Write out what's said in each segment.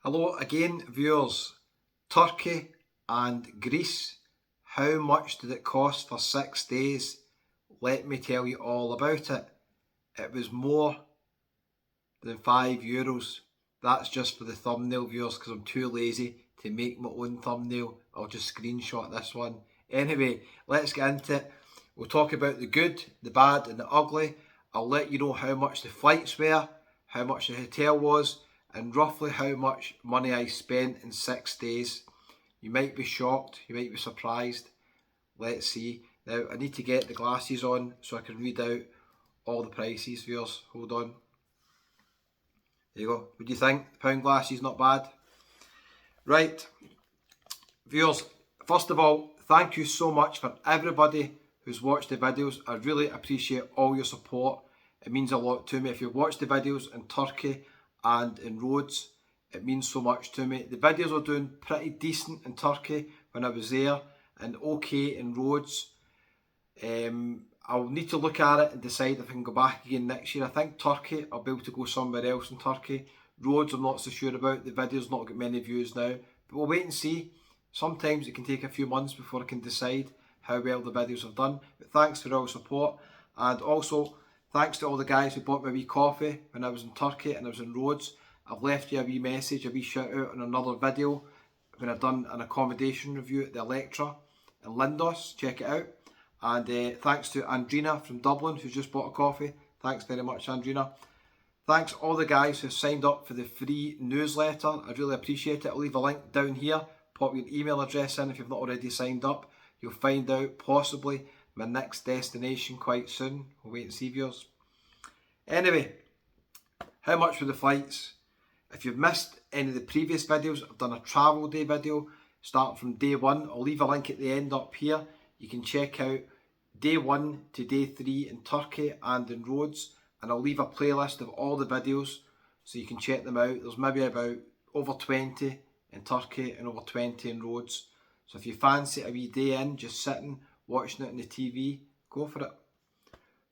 Hello again, viewers. Turkey and Greece. How much did it cost for 6 days? Let me tell you all about it. It was more than €5. That's just for the thumbnail, viewers, because I'm too lazy to make my own thumbnail. I'll just screenshot this one. Anyway, let's get into it. We'll talk about the good, the bad and the ugly. I'll let you know how much the flights were, how much the hotel was, and roughly how much money I spent in 6 days. You might be shocked, you might be surprised. Let's see. Now I need to get the glasses on so I can read out all the prices, viewers. Hold on. There you go. What do you think? The pound glasses, not bad. Right, viewers, first of all, thank you so much for everybody who's watched the videos. I really appreciate all your support. It means a lot to me. If you've watched the videos in Turkey and in Rhodes, it means so much to me. The videos were doing pretty decent in Turkey when I was there, and okay in Rhodes. I'll need to look at it and decide if I can go back again next year. I think Turkey, I'll be able to go somewhere else in Turkey. Rhodes, I'm not so sure about. The video's not got many views now, but we'll wait and see. Sometimes it can take a few months before I can decide how well the videos have done. But thanks for all the support, and also thanks to all the guys who bought me a wee coffee when I was in Turkey and I was in Rhodes. I've left you a wee message, a wee shout out on another video when I've done an accommodation review at the Electra in Lindos. Check it out. And thanks to Andrina from Dublin who's just bought a coffee. Thanks very much, Andrina. Thanks all the guys who signed up for the free newsletter. I really appreciate it. I'll leave a link down here. Pop your email address in if you've not already signed up. You'll find out possibly my next destination quite soon. We'll wait and see, viewers. Anyway, how much were the flights? If you've missed any of the previous videos, I've done a travel day video starting from day 1. I'll leave a link at the end up here. You can check out day 1 to day 3 in Turkey and in Rhodes, and I'll leave a playlist of all the videos so you can check them out. There's maybe about over 20 in Turkey and over 20 in Rhodes. So if you fancy a wee day in, just sitting, watching it on the TV, go for it.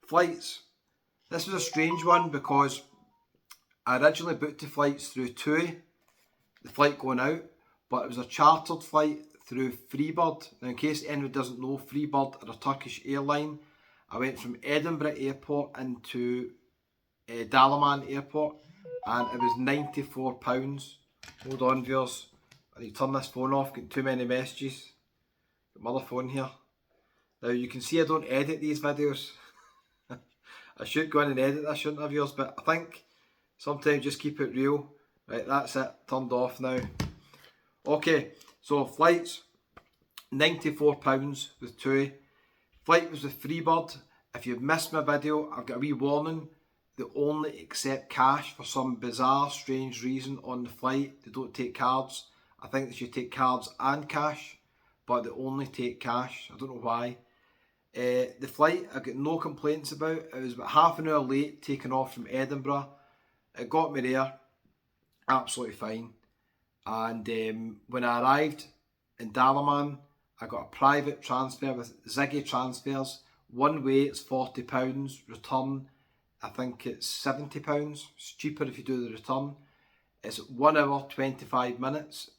Flights. This was a strange one because I originally booked the flights through TUI, the flight going out, but it was a chartered flight through Freebird. Now, in case anyone doesn't know, Freebird are a Turkish airline. I went from Edinburgh Airport into Dalaman Airport, and it was £94. Hold on, viewers. I need to turn this phone off, getting too many messages. Got my other phone here. Now you can see I don't edit these videos. I should go in and edit this, shouldn't I, viewers? But I think sometimes just keep it real. Right, that's it. Turned off now. Okay, so flights, £94 with TUI. Flight was with Freebird. If you've missed my video, I've got a wee warning. They only accept cash for some bizarre, strange reason on the flight. They don't take cards. I think they should take cards and cash, but they only take cash. I don't know why. The flight, I got no complaints about. It was about half an hour late taking off from Edinburgh. It got me there, absolutely fine. And when I arrived in Dalaman, I got a private transfer with Ziggy Transfers. One way it's £40, return I think it's £70. It's cheaper if you do the return. It's 1 hour 25 minutes.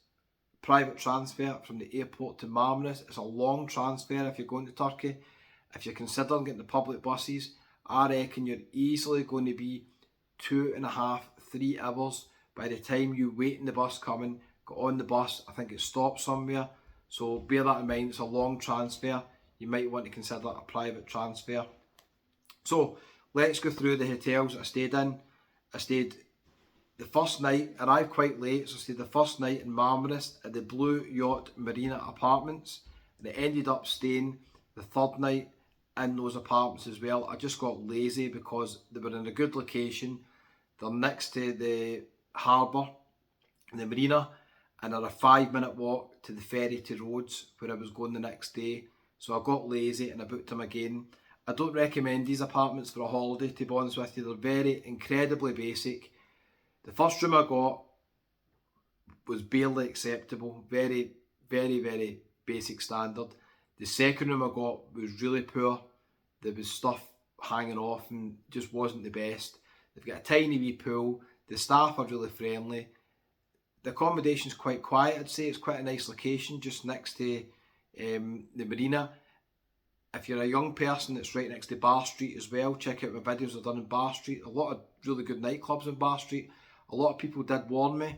Private transfer from the airport to Marmaris. It's a long transfer if you're going to Turkey. If you're considering getting the public buses, I reckon you're easily going to be 2.5, 3 hours by the time you wait in the bus coming, get on the bus. I think it stops somewhere. So bear that in mind, it's a long transfer. You might want to consider a private transfer. So let's go through the hotels I stayed in. I stayed the first night, arrived quite late, so I stayed the first night in Marmaris at the Blue Yacht Marina Apartments, and I ended up staying the third night in those apartments as well. I just got lazy because they were in a good location. They're next to the harbour, the marina, and they're a 5-minute walk to the ferry to Rhodes where I was going the next day. So I got lazy and I booked them again. I don't recommend these apartments for a holiday, to be honest with you. They're very incredibly basic. The first room I got was barely acceptable, very, very, very basic standard. The second room I got was really poor. There was stuff hanging off and just wasn't the best. They've got a tiny wee pool. The staff are really friendly. The accommodation's quite quiet, I'd say. It's quite a nice location, just next to the marina. If you're a young person, it's right next to Bar Street as well. Check out my videos I've done in Bar Street. A lot of really good nightclubs in Bar Street. A lot of people did warn me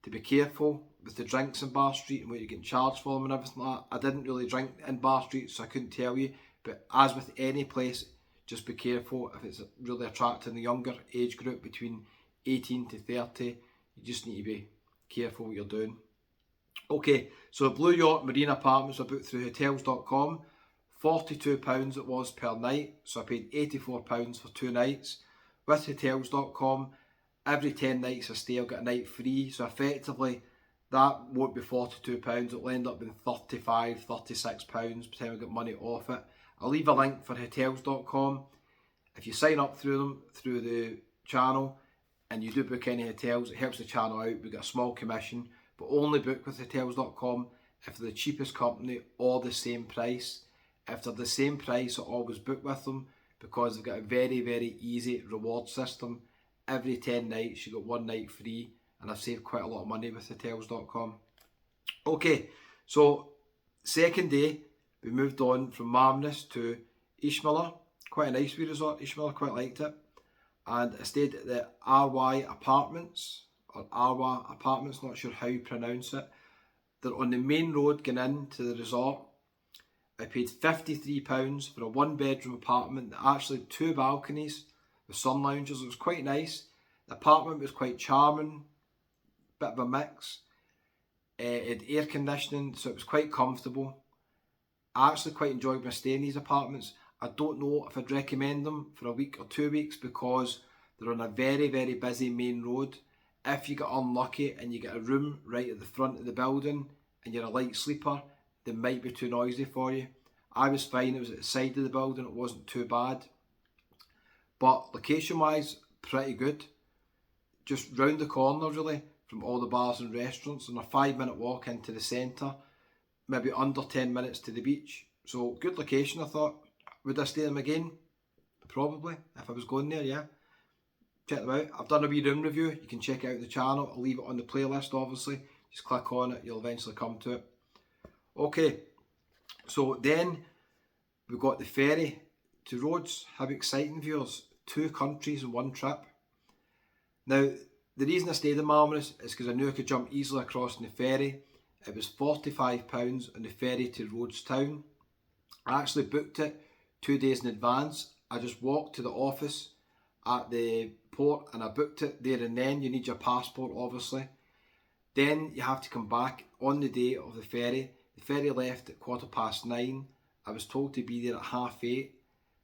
to be careful with the drinks in Bar Street and what you're getting charged for them and everything like that. I didn't really drink in Bar Street, so I couldn't tell you. But as with any place, just be careful if it's really attracting the younger age group between 18 to 30. You just need to be careful what you're doing. Okay, so Blue Yacht Marine Apartments are booked through hotels.com. £42 it was per night, so I paid £84 for 2 nights. With hotels.com, every 10 nights I stay I'll get a night free, so effectively that won't be £42, it'll end up being £35, £36 by the time I get money off it. I'll leave a link for hotels.com. If you sign up through them, through the channel, and you do book any hotels, it helps the channel out. We get a small commission, but only book with hotels.com if they're the cheapest company or the same price. If they're the same price, I always book with them because they've got a very, very easy reward system. Every 10 nights you get 1 night free, and I've saved quite a lot of money with hotels.com. Okay, so second day we moved on from Marmness to Ishmiller. Quite a nice wee resort, Ishmiller, quite liked it. And I stayed at the RY Apartments, or Arwa Apartments, not sure how you pronounce it. They're on the main road going into the resort. I paid £53 for a 1-bedroom apartment that actually had 2 balconies with sun lounges. It was quite nice. The apartment was quite charming, bit of a mix. It had air conditioning, so it was quite comfortable. I actually quite enjoyed my stay in these apartments. I don't know if I'd recommend them for a week or 2 weeks because they're on a very, very busy main road. If you get unlucky and you get a room right at the front of the building and you're a light sleeper, they might be too noisy for you. I was fine, it was at the side of the building, it wasn't too bad. But location wise, pretty good. Just round the corner really from all the bars and restaurants, and a 5-minute walk into the centre, maybe under 10 minutes to the beach. So good location, I thought. Would I stay them again? Probably, if I was going there, yeah. Check them out. I've done a wee room review, you can check it out in the channel. I'll leave it on the playlist obviously. Just click on it, you'll eventually come to it. Okay, so then we got the ferry to Rhodes. How exciting, viewers. 2 countries in 1 trip. Now, the reason I stayed in Marmness is because I knew I could jump easily across on the ferry. It was £45 on the ferry to Rhodes town. I actually booked it 2 days in advance. I just walked to the office at the port and I booked it there and then. You need your passport obviously. Then you have to come back on the day of the ferry. The ferry left at 9:15. I was told to be there at 8:30.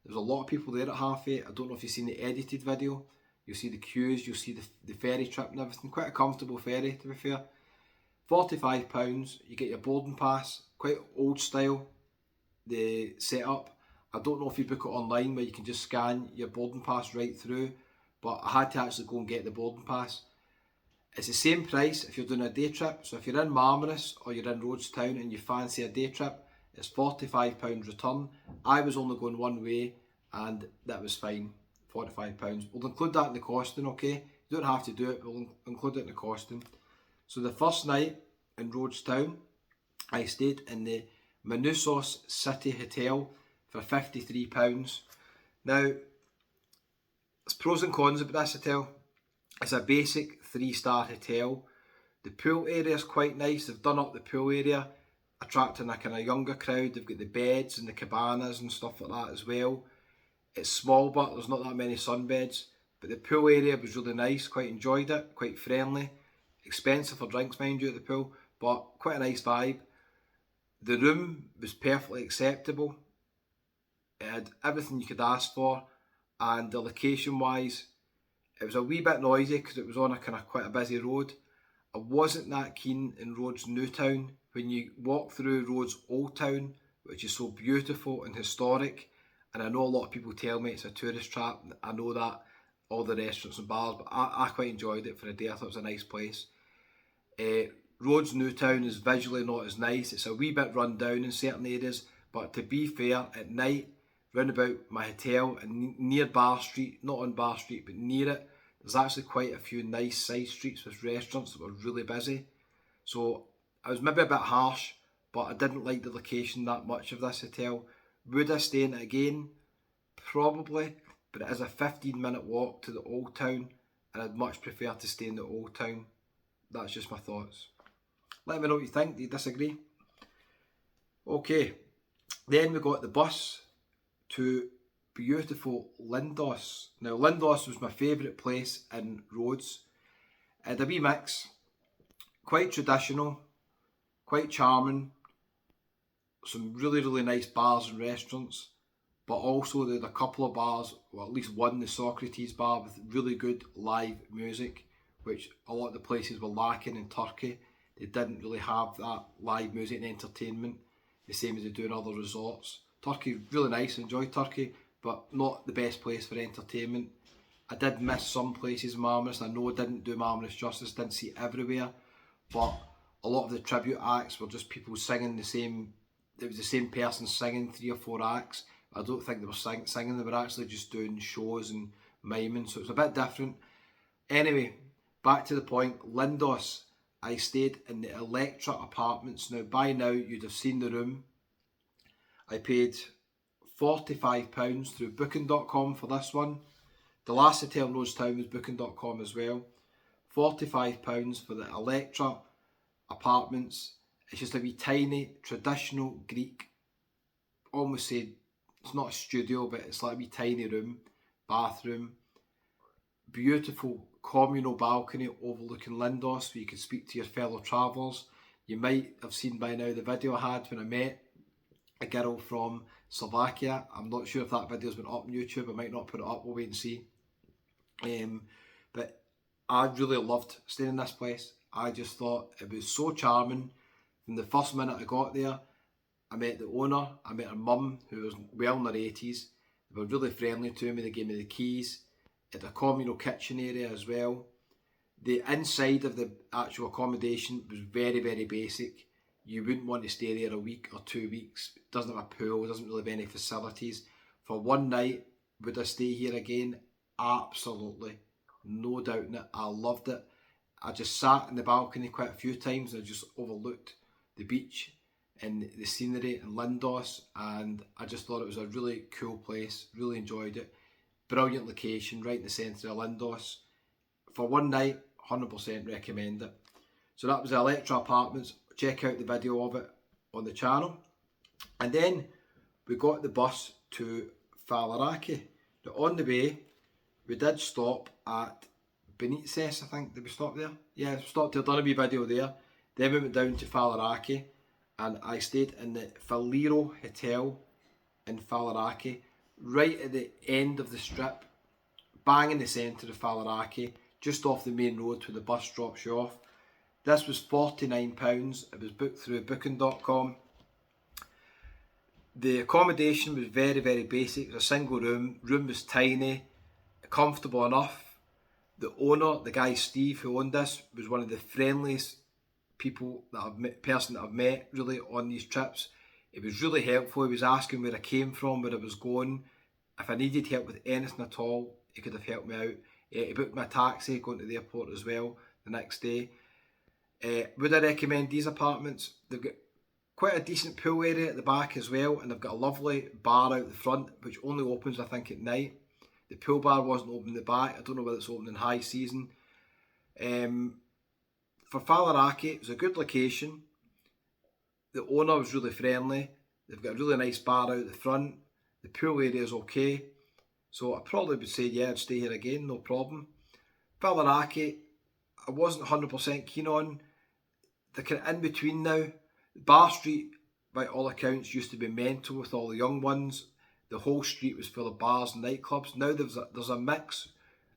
There was a lot of people there at 8:30. I don't know if you've seen the edited video. You'll see the queues, you'll see the ferry trip and everything. Quite a comfortable ferry to be fair. £45, you get your boarding pass. Quite old style, the setup. I don't know if you book it online where you can just scan your boarding pass right through, but I had to actually go and get the boarding pass. It's the same price if you're doing a day trip. So if you're in Marmness or you're in Rhodes town and you fancy a day trip, it's £45 return. I was only going one way and that was fine, £45. We'll include that in the costing, okay? You don't have to do it, we'll include it in the costing. So the first night in Rhodes town, I stayed in the Manousos City Hotel for £53. Now, there's pros and cons about this hotel. It's a basic 3-star hotel. The pool area is quite nice. They've done up the pool area, attracting a kind of younger crowd. They've got the beds and the cabanas and stuff like that as well. It's small, but there's not that many sunbeds. But the pool area was really nice. Quite enjoyed it. Quite friendly. Expensive for drinks, mind you, at the pool, but quite a nice vibe. The room was perfectly acceptable. It had everything you could ask for, and the location wise, it was a wee bit noisy because it was on a kind of quite a busy road. I wasn't that keen in Rhodes New Town. When you walk through Rhodes Old Town, which is so beautiful and historic, and I know a lot of people tell me it's a tourist trap, I know that, all the restaurants and bars, but I quite enjoyed it for a day. I thought it was a nice place. Rhodes New Town is visually not as nice. It's a wee bit run down in certain areas, but to be fair, at night, round about my hotel and near Bar Street, not on Bar Street, but near it, there's actually quite a few nice side streets with restaurants that were really busy. So I was maybe a bit harsh, but I didn't like the location that much of this hotel. Would I stay in it again? Probably, but it is a 15-minute walk to the Old Town, and I'd much prefer to stay in the Old Town. That's just my thoughts. Let me know what you think. Do you disagree? Okay, then we got the bus to beautiful Lindos. Now, Lindos was my favourite place in Rhodes. It had a wee mix, quite traditional, quite charming, some really nice bars and restaurants, but also they had a couple of bars, well at least one, the Socrates bar, with really good live music, which a lot of the places were lacking in Turkey. They didn't really have that live music and entertainment the same as they do in other resorts. Turkey, really nice, I enjoyed Turkey, but not the best place for entertainment. I did miss some places in Marmaris, and I know I didn't do Marmaris justice, didn't see it everywhere, but a lot of the tribute acts were just people singing the same, it was the same person singing 3 or 4 acts. I don't think they were singing, they were actually just doing shows and miming, so it's a bit different. Anyway, back to the point, Lindos. I stayed in the Electra apartments. Now, by now, you'd have seen the room. I paid £45 through booking.com for this one. The last hotel in Rosestown was booking.com as well. £45 for the Electra apartments. It's just a wee tiny, traditional Greek, almost say, it's not a studio, but it's like a wee tiny room, bathroom, beautiful communal balcony overlooking Lindos where you can speak to your fellow travellers. You might have seen by now the video I had when I met a girl from Slovakia. I'm not sure if that video's been up on YouTube, I might not put it up, we'll wait and see. But I really loved staying in this place. I just thought it was so charming. From the first minute I got there, I met the owner, I met her mum, who was well in her 80s. They were really friendly to me, they gave me the keys. It had a communal kitchen area as well. The inside of the actual accommodation was very basic. You wouldn't want to stay there a week or 2 weeks. It doesn't have a pool, it doesn't really have any facilities. For one night, would I stay here again? Absolutely. No doubt in it. I loved it. I just sat in the balcony quite a few times and I just overlooked the beach and the scenery in Lindos, and I just thought it was a really cool place, really enjoyed it. Brilliant location, right in the centre of Lindos. For one night, 100% recommend it. So that was the Electra Apartments. Check out the video of it on the channel. And then we got the bus to Falaraki. Now on the way, we did stop at Benitez, I think. Did we stop there? Yeah, stopped there, done a wee video there. Then we went down to Falaraki and I stayed in the Faliro Hotel in Falaraki, right at the end of the strip, bang in the centre of Falaraki, just off the main road where the bus drops you off. This was £49. It was booked through booking.com. The accommodation was very basic. It was a single room. Room was tiny, comfortable enough. The owner, the guy Steve who owned this, was one of the friendliest people that I've met really on these trips. It was really helpful. He was asking where I came from, where I was going. If I needed help with anything at all, he could have helped me out. He booked my taxi going to the airport as well the next day. Would I recommend these apartments? They've got quite a decent pool area at the back as well, and they've got a lovely bar out the front, which only opens I think at night. The pool bar wasn't open in the back. I don't know whether it's open in high season. For Falaraki, it was a good location. The owner was really friendly. They've got a really nice bar out the front. The pool area is okay. So I probably would say, yeah, I'd stay here again, no problem. Falaraki, I wasn't 100% keen on. They're kind of in between now. Bar Street, by all accounts, used to be mental with all the young ones. The whole street was full of bars and nightclubs. Now there's a mix.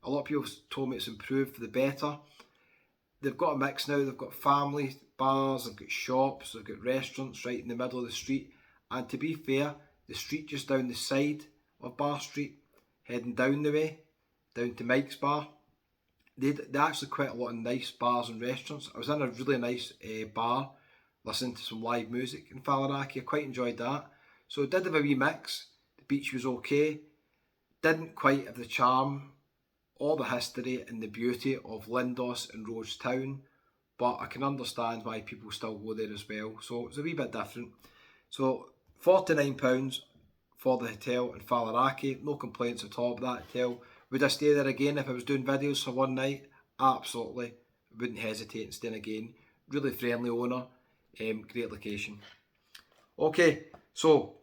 A lot of people told me it's improved for the better. They've got a mix now. They've got family bars, they've got shops, they've got restaurants right in the middle of the street. And to be fair, the street just down the side of Bar Street, heading down the way, down to Mike's Bar, they actually quite a lot of nice bars and restaurants. I was in a really nice bar, listening to some live music in Falaraki. I quite enjoyed that. So it did have a wee mix. The beach was okay. Didn't quite have the charm all the history and the beauty of Lindos and Rhodes Town, but I can understand why people still go there as well. So it's a wee bit different. So £49 for the hotel in Faliraki, no complaints at all about that hotel. Would I stay there again if I was doing videos for one night? Absolutely, wouldn't hesitate in staying again. Really friendly owner, great location. Okay, so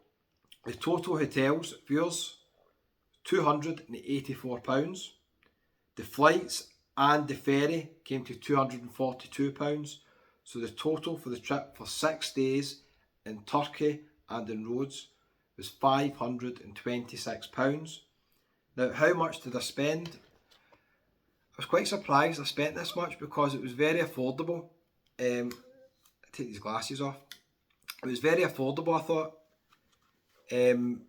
the total hotels, viewers, £284. The flights and the ferry came to £242. So the total for the trip for 6 days in Turkey and in Rhodes was £526. Now, how much did I spend? I was quite surprised I spent this much because it was very affordable. I take these glasses off. It was very affordable, I thought. In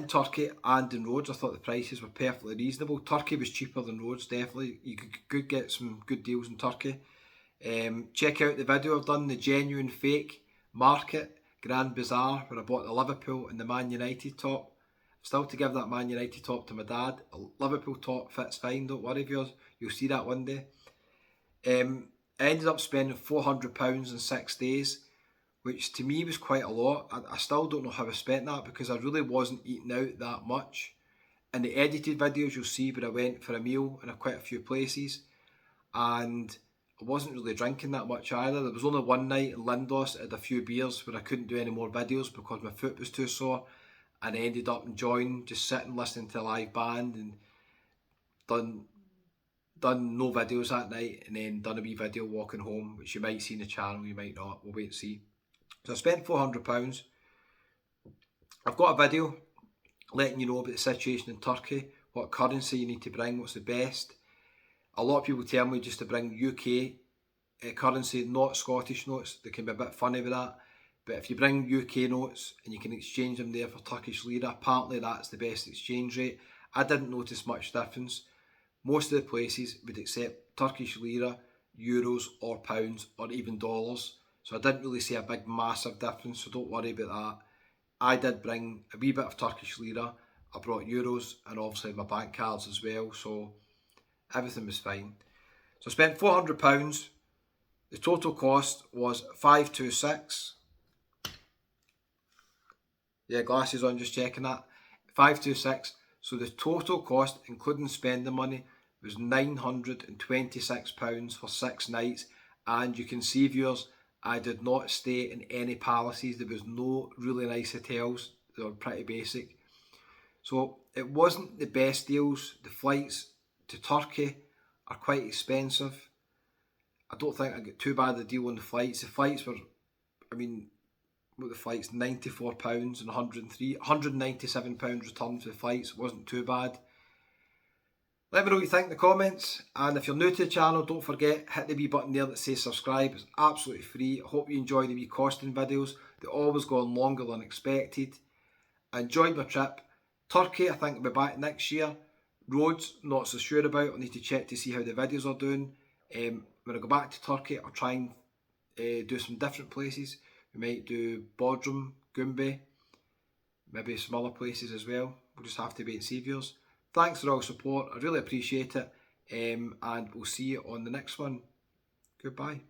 Turkey and in Rhodes, I thought the prices were perfectly reasonable. Turkey was cheaper than Rhodes, definitely. You could get some good deals in Turkey. Check out the video I've done, the genuine fake market, Grand Bazaar, where I bought the Liverpool and the Man United top. Still to give that Man United top to my dad. A Liverpool top fits fine, don't worry viewers, you'll see that one day. I ended up spending £400 in 6 days, which to me was quite a lot. I still don't know how I spent that because I really wasn't eating out that much. In the edited videos you'll see where I went for a meal in quite a few places, and I wasn't really drinking that much either. There was only one night in Lindos I had a few beers where I couldn't do any more videos because my foot was too sore, and I ended up enjoying just sitting listening to a live band, and done no videos that night, and then done a wee video walking home, which you might see in the channel, you might not, we'll wait and see. So I spent £400. I've got a video letting you know about the situation in Turkey, what currency you need to bring, what's the best. A lot of people tell me just to bring UK currency, not Scottish notes. They can be a bit funny with that. But if you bring UK notes and you can exchange them there for Turkish lira, apparently that's the best exchange rate. I didn't notice much difference. Most of the places would accept Turkish lira, euros or pounds or even dollars. So I didn't really see a big massive difference, so don't worry about that. I did bring a wee bit of Turkish lira. I brought euros and obviously my bank cards as well, so everything was fine. So I spent £400. The total cost was £526. Yeah, glasses on, just checking that. £526. So the total cost, including spending money, was £926 for 6 nights. And you can see, viewers, I did not stay in any palaces. There was no really nice hotels. They were pretty basic. So it wasn't the best deals. The flights to Turkey are quite expensive. I don't think I got too bad a deal on the flights. The flights were, what the flights, £94 and £197 return for the flights. It wasn't too bad. Let me know what you think in the comments, and if you're new to the channel, don't forget, hit the wee button there that says subscribe. It's absolutely free. I hope you enjoy the wee costing videos. They always go on longer than expected. I enjoyed my trip. Turkey, I think I'll be back next year. Rhodes, not so sure about. I need to check to see how the videos are doing. When I go back to Turkey, I'll try and do some different places. We might do Bodrum, Gumbe, maybe some other places as well. We'll just have to wait and see, viewers. Thanks for all the support. I really appreciate it. And we'll see you on the next one. Goodbye.